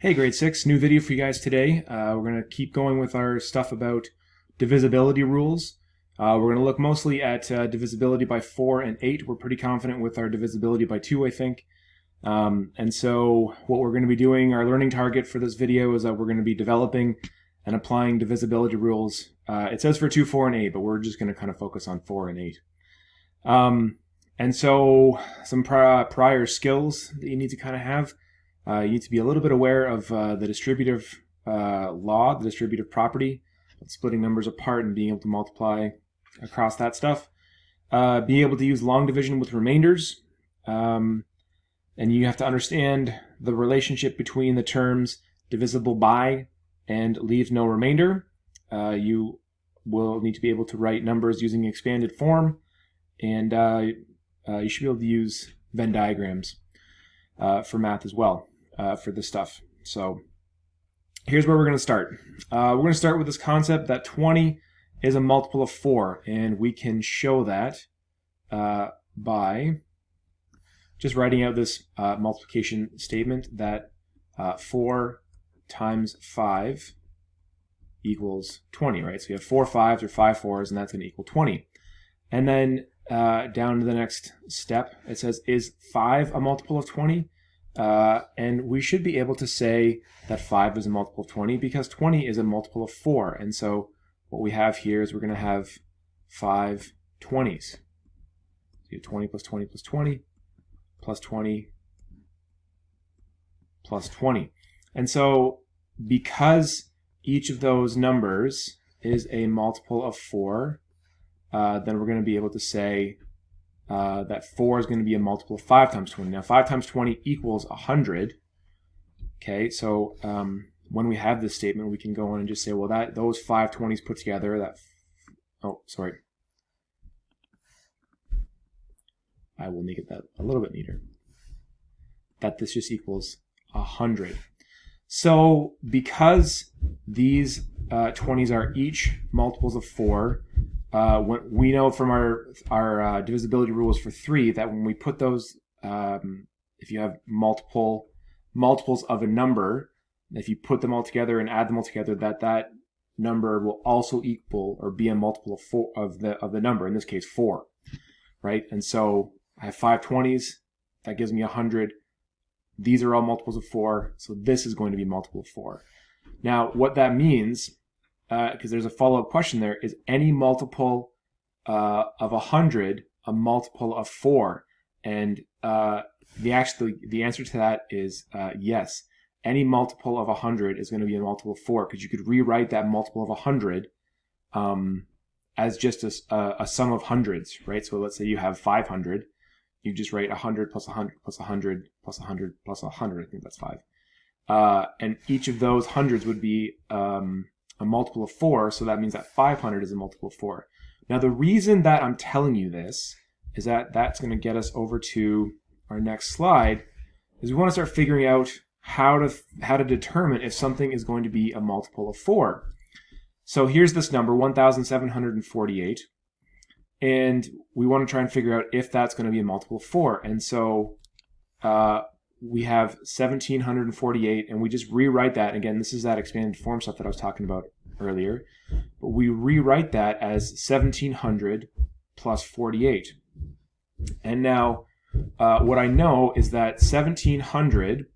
Hey grade 6, new video for you guys today. We're going to keep going with our stuff about divisibility rules. We're going to look mostly at divisibility by 4 and 8. We're pretty confident with our divisibility by 2, I think. And so what we're going to be doing, our learning target for this video is that we're going to be developing and applying divisibility rules. It says for 2, 4, and 8, but we're just going to kind of focus on 4 and 8. And so some prior skills that you need to kind of have. You need to be a little bit aware of the distributive law, the distributive property, splitting numbers apart and being able to multiply across that stuff. Being able to use long division with remainders. And you have to understand the relationship between the terms divisible by and leaves no remainder. You will need to be able to write numbers using expanded form, and you should be able to use Venn diagrams for math as well. For this stuff. So here's where we're going to start. We're going to start with this concept that 20 is a multiple of 4, and we can show that by just writing out this multiplication statement that 4 times 5 equals 20, right? So you have 4 5s or 5 4s, and that's going to equal 20. And then down to the next step, it says, is 5 a multiple of 20? And we should be able to say that 5 is a multiple of 20 because 20 is a multiple of 4. And so what we have here is we're going to have 5 20s. So you have 20 plus 20 plus 20 plus 20 plus 20. And so because each of those numbers is a multiple of 4, then we're going to be able to say that 4 is going to be a multiple of 5 times 20. Now 5 times 20 equals 100. Okay, so when we have this statement, we can go on and just say, well, that those 5 20s put together, I will make it that a little bit neater. That this just equals 100. So because these 20s are each multiples of 4, when we know from our divisibility rules for 3 that when we put those, if you have multiples of a number, if you put them all together and add them all together, that number will also equal or be a multiple of 4 of the number, in this case 4, right? And so I have 5 20s, that gives me 100. These are all multiples of 4, so this is going to be multiple of 4. Now what that means, because there's a follow-up question there, is any multiple of 100 a multiple of 4? And the answer to that is yes. Any multiple of 100 is going to be a multiple of 4, because you could rewrite that multiple of 100 as just a sum of hundreds, right? So let's say you have 500. You just write 100 plus 100 plus 100 plus 100 plus 100. I think that's 5. And each of those hundreds would be a multiple of 4, so that means that 500 is a multiple of 4. Now the reason that I'm telling you this is that that's going to get us over to our next slide, is we want to start figuring out how to determine if something is going to be a multiple of 4. So here's this number, 1,748, and we want to try and figure out if that's going to be a multiple of 4. And so we have 1,748, and we just rewrite that. Again, this is that expanded form stuff that I was talking about earlier. But we rewrite that as 1,700 plus 48. And now what I know is that 1,700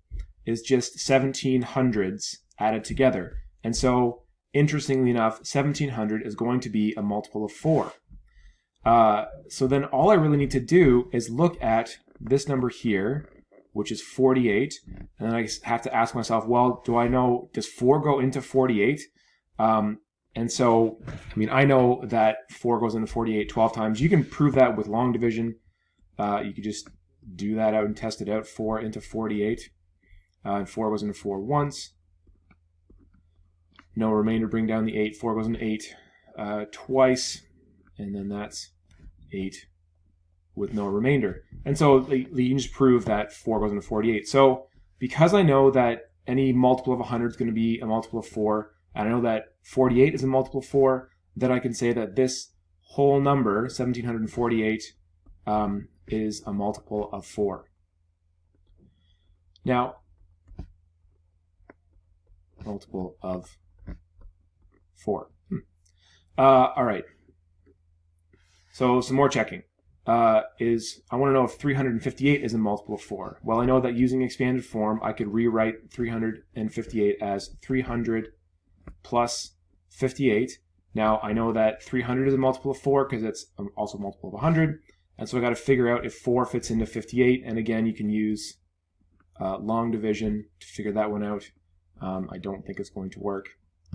is just 17 hundreds added together. And so, interestingly enough, 1,700 is going to be a multiple of 4. So then all I really need to do is look at this number here, which is 48, and then I have to ask myself, well, does 4 go into 48? And so, I know that 4 goes into 48 12 times. You can prove that with long division. You could just do that out and test it out. 4 into 48, and 4 goes into 4 once. No remainder, bring down the 8. 4 goes into 8 twice, and then that's 8 with no remainder. And so you can just prove that 4 goes into 48. So because I know that any multiple of 100 is going to be a multiple of 4, and I know that 48 is a multiple of 4, then I can say that this whole number, 1,748, is a multiple of 4. Now, multiple of 4. All right. So some more checking. I want to know if 358 is a multiple of 4. Well, I know that using expanded form, I could rewrite 358 as 300 plus 58. Now, I know that 300 is a multiple of 4 because it's also a multiple of 100. And so I got to figure out if 4 fits into 58. And again, you can use long division to figure that one out. I don't think it's going to work.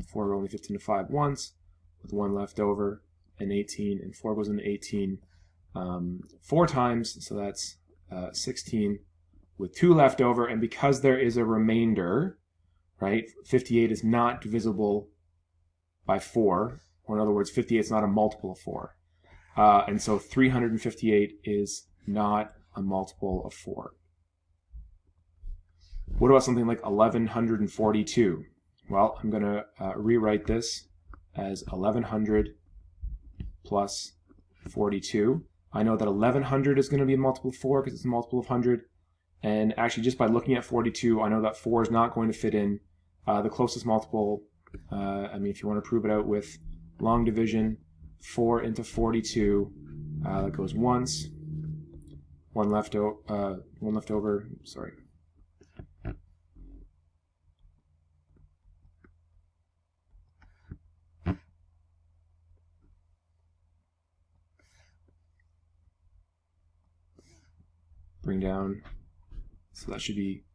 4 only fits into 5 once, with 1 left over, and 18. And 4 goes into 18 4 times, so that's 16 with 2 left over. And because there is a remainder, right, 58 is not divisible by 4, or in other words, 58 is not a multiple of 4. And so 358 is not a multiple of 4. What about something like 1142? Well, I'm going to rewrite this as 1100 plus 42. I know that 1100 is going to be a multiple of 4 because it's a multiple of 100. And actually, just by looking at 42, I know that 4 is not going to fit in. The closest multiple, if you want to prove it out with long division, 4 into 42, that goes once, one left over, sorry. Bring down, so that should be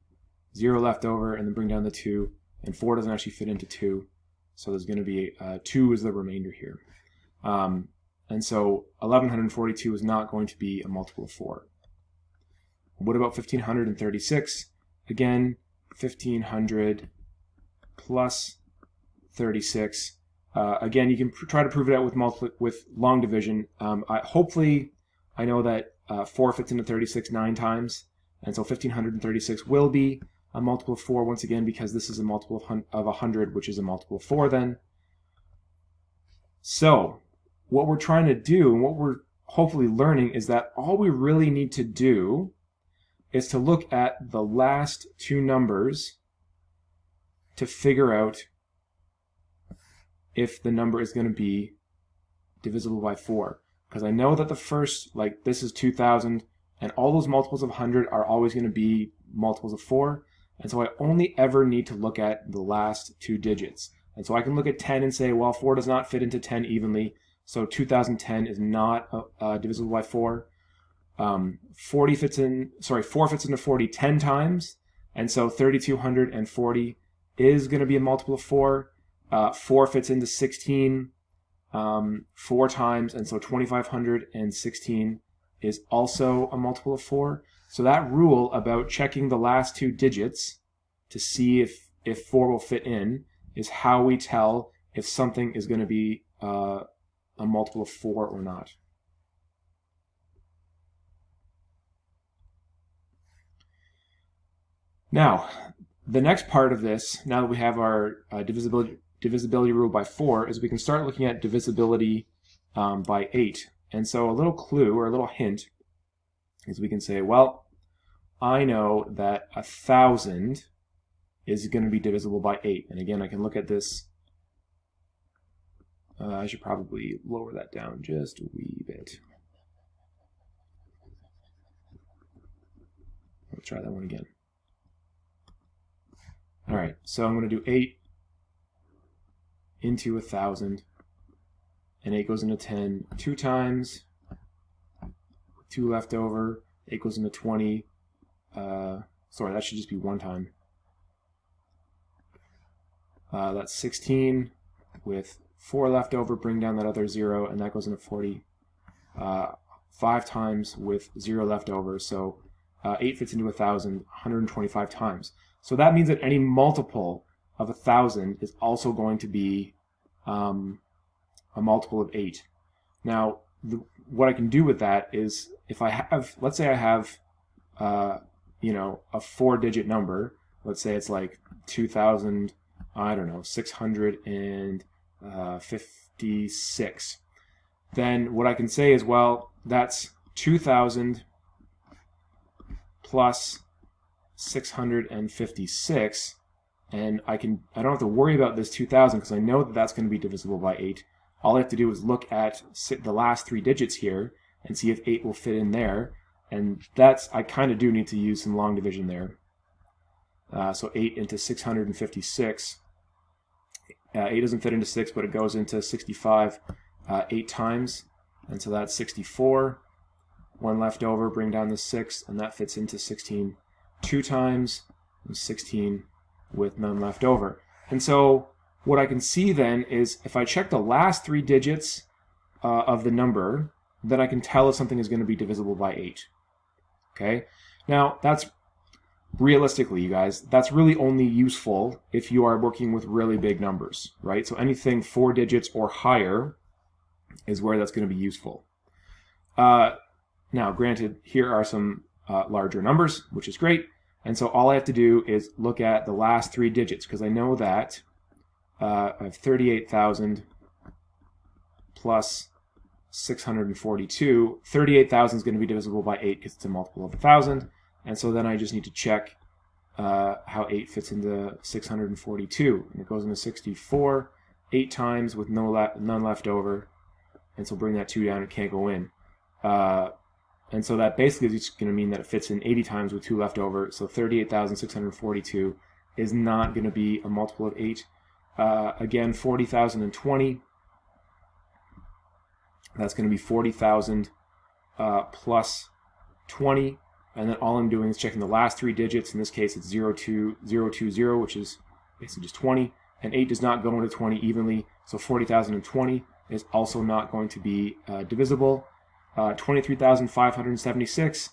0 left over, and then bring down the 2, and 4 doesn't actually fit into 2, so there's going to be 2 is the remainder here. And so 1142 is not going to be a multiple of 4. What about 1536? Again, 1500 plus 36. Again, you can try to prove it out with long division. Hopefully, I know that 4 fits into 36 9 times, and so 1536 will be a multiple of 4 once again because this is a multiple of 100, which is a multiple of 4 then. So what we're trying to do, and what we're hopefully learning, is that all we really need to do is to look at the last 2 numbers to figure out if the number is going to be divisible by 4. Because I know that the first, like this is 2000, and all those multiples of 100 are always going to be multiples of 4. And so I only ever need to look at the last 2 digits. And so I can look at 10 and say, well, 4 does not fit into 10 evenly, so 2010 is not divisible by 4. 4 fits into 40 10 times, and so 3240 is going to be a multiple of 4. 4 fits into 16 4 times, and so 2516 is also a multiple of 4. So that rule about checking the last 2 digits to see if 4 will fit in is how we tell if something is going to be a multiple of 4 or not. Now, the next part of this, now that we have our divisibility rule by 4, is we can start looking at divisibility by 8. And so a little clue or a little hint is we can say, well, I know that 1,000 is going to be divisible by 8. And again, I can look at this. I should probably lower that down just a wee bit. Let's try that one again. All right, so I'm going to do 8 into 1,000, and 8 goes into 10 2 times, 2 left over. 8 goes into 20. Sorry, that should just be 1 time. That's 16 with 4 left over. Bring down that other 0, and that goes into 40. 5 times with 0 left over. So 8 fits into 1,000 125 times. So that means that any multiple of 1,000 is also going to be a multiple of 8. Now, what I can do with that is, if I have, let's say I have, a 4-digit number. Let's say it's like 2,000, I don't know, 656. Then what I can say is, well, that's 2,000 plus 656, and I don't have to worry about this 2000 because I know that that's going to be divisible by 8. All I have to do is look at the last 3 digits here and see if 8 will fit in there. And I kind of do need to use some long division there. So 8 into 656. 8 doesn't fit into 6, but it goes into 65 8 times. And so that's 64. 1 left over, bring down the 6, and that fits into 16 2 times, and 16 with none left over. And so what I can see then is if I check the last 3 digits of the number, then I can tell if something is going to be divisible by 8. Okay? Now, that's realistically, you guys, that's really only useful if you are working with really big numbers, right? So anything 4 digits or higher is where that's going to be useful. Now, granted, here are some larger numbers, which is great. And so all I have to do is look at the last 3 digits, because I know that I have 38,000 plus 642. 38,000 is going to be divisible by 8 because it's a multiple of 1,000. And so then I just need to check how 8 fits into 642. And it goes into 64 8 times with none left over. And so bring that 2 down, it can't go in. And so that basically is just going to mean that it fits in 80 times with 2 left over. So 38,642 is not going to be a multiple of 8. Again, 40,020. That's going to be 40,000 plus 20. And then all I'm doing is checking the last 3 digits. In this case, it's 02020, which is basically just 20. And 8 does not go into 20 evenly. So 40,020 is also not going to be divisible. 23,576.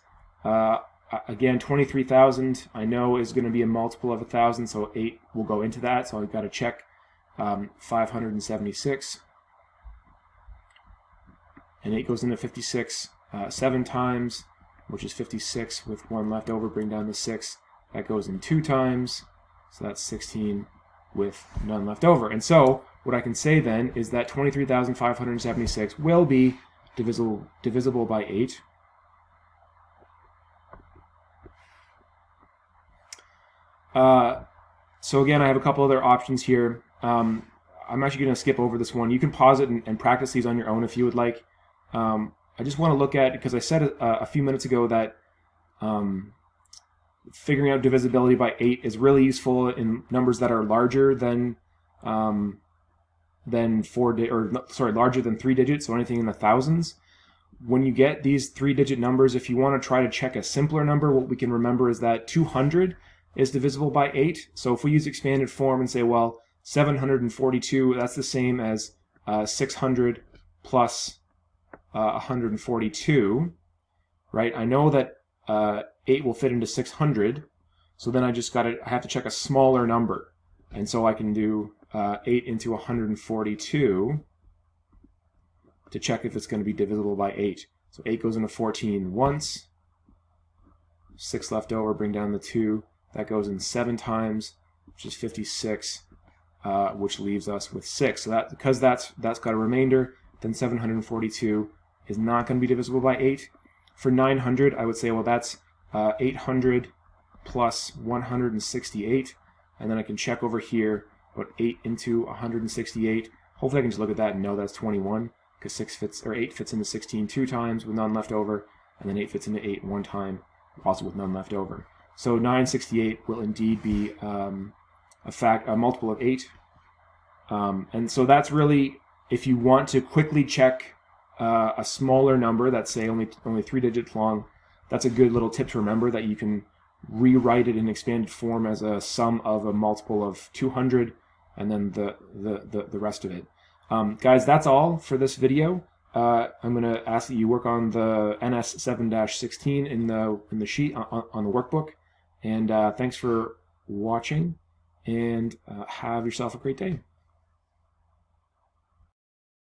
Again, 23,000 I know is going to be a multiple of 1,000, so 8 will go into that. So I've got to check 576. And 8 goes into 56 7 times, which is 56 with 1 left over. Bring down the 6. That goes in 2 times, so that's 16 with none left over. And so what I can say then is that 23,576 will be divisible by 8. So again, I have a couple other options here. I'm actually going to skip over this one. You can pause it and practice these on your own if you would like. I just want to look at, because I said a few minutes ago that figuring out divisibility by 8 is really useful in numbers that are larger than larger than 3 digits, so anything in the thousands. When you get these 3-digit numbers, if you want to try to check a simpler number, what we can remember is that 200 is divisible by 8. So if we use expanded form and say, well, 742, that's the same as 600 plus 142, right? I know that 8 will fit into 600, so then I have to check a smaller number. And so I can do 8 into 142 to check if it's going to be divisible by 8. So 8 goes into 14 once, 6 left over, bring down the 2. That goes in 7 times, which is 56, which leaves us with 6. So because that's got a remainder, then 742 is not going to be divisible by 8. For 900, I would say, well, that's 800 plus 168. And then I can check over here, put 8 into 168. Hopefully I can just look at that and know that's 21, because 8 fits into 16 2 times with none left over, and then 8 fits into 8 1 time, also with none left over. So 968 will indeed be a multiple of 8. And so that's really, if you want to quickly check a smaller number that's, say, only 3 digits long, that's a good little tip to remember, that you can rewrite it in expanded form as a sum of a multiple of 200 and then the rest of it. Guys, that's all for this video. I'm going to ask that you work on the NS 7-16 in the sheet on the workbook. And thanks for watching, and have yourself a great day.